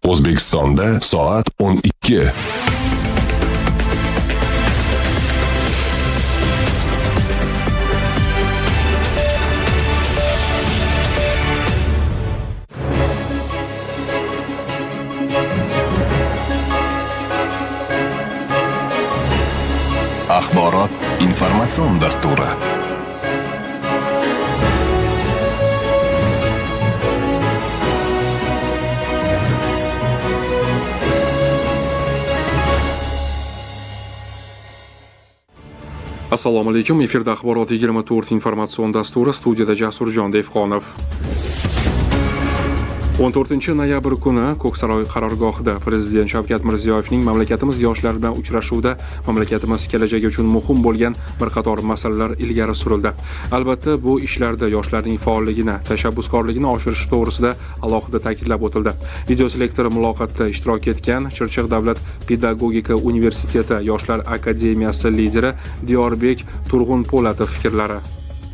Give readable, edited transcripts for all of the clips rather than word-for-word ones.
O'zbekistonda soat 12. Axborot informatsion dasturi. Assalomu alaykum. Efirda Axborot 24 informatsion dasturi, studiyada Jasurjon Devxonov. 14-noyabr kuni Ko'ksaroy qarorgohida Prezident Shavkat Mirziyoyevning mamlakatimiz yoshlari bilan uchrashuvida mamlakatimiz kelajagi uchun muhim bo'lgan bir qator masalalar ilgari surildi. Albatta, bu ishlarda yoshlarning faolligini, tashabbuskorligini oshirish to'g'risida alohida ta'kidlab o'tildi. Videoselektor muloqotda ishtirok etgan Chirchiq davlat pedagogika universiteti Yoshlar akademiyasi lideri Diyorbek Turg'unpo'latov fikrlari.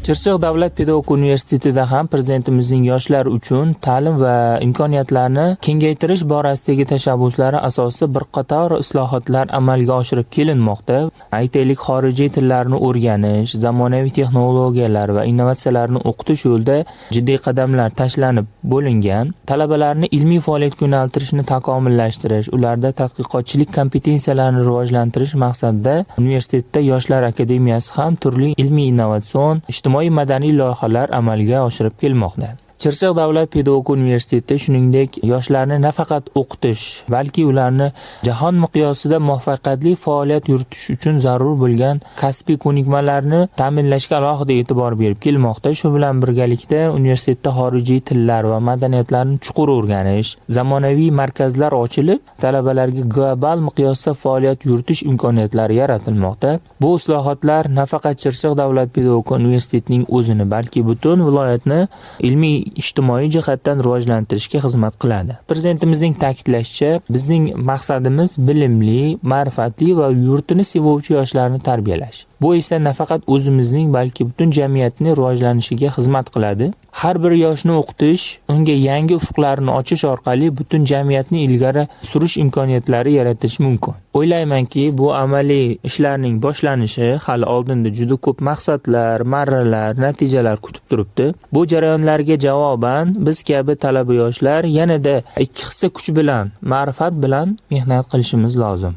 Chirchiq davlat pedagogika universitetida ham prezidentimizning yoshlar uchun ta'lim va imkoniyatlarni kengaytirish borasidagi tashabbuslari asosida bir qator islohotlar amalga oshirib kelinmoqda. Aytaylik, xorijiy tillarni o'rganish, zamonaviy texnologiyalar va innovatsiyalarni o'qitish yo'lida jiddiy qadamlar tashlanib bo'lingan. Talabalarni ilmiy faoliyatga yo'naltirishni takomillashtirish, ularda tadqiqotchilik kompetensiyalarini rivojlantirish maqsadida universitetda Yoshlar akademiyasi ham turli ilmiy innovatsion ijtimoiy-madaniy loyihalar amalga oshirib kelmoqda. Chirchiq davlat pedagogika universitetida shuningdek yoshlarni nafaqat o'qitish, balki ularni jahon miqyosida muvaffaqiyatli faoliyat yuritish uchun zarur bo'lgan kasbiy ko'nikmalarni ta'minlashga alohida e'tibor berib kelmoqda. Shu bilan birgalikda universitetda xorijiy tillar va madaniyatlarni chuqur o'rganish, zamonaviy markazlar ochilib, talabalarga global miqyosda faoliyat yuritish imkoniyatlari yaratilmoqda. Bu islohotlar nafaqat Chirchiq davlat pedagogika universitetining o'zini, balki butun viloyatni ilmiy ijtimoiy jihatdan rivojlantirishga xizmat qiladi. Prezidentimizning ta'kidlashicha, bizning maqsadimiz bilimli, ma'rifatli va yurtini sevuvchi yoshlarni tarbiyalash. Bu esa nafaqat o'zimizning, balki butun jamiyatning rivojlanishiga xizmat qiladi. Har bir yoshni o'qitish, unga yangi ufqlarni ochish orqali butun jamiyatni ilgari surish imkoniyatlari yaratish mumkin. O'ylaymanki, bu amaliy ishlarning boshlanishi hali oldinda juda ko'p maqsadlar, marralar, natijalar kutib turibdi. Bu jarayonlarga javoban biz kabi talaba yoshlar yanada ikki hissa kuch bilan, ma'rifat bilan mehnat qilishimiz lozim.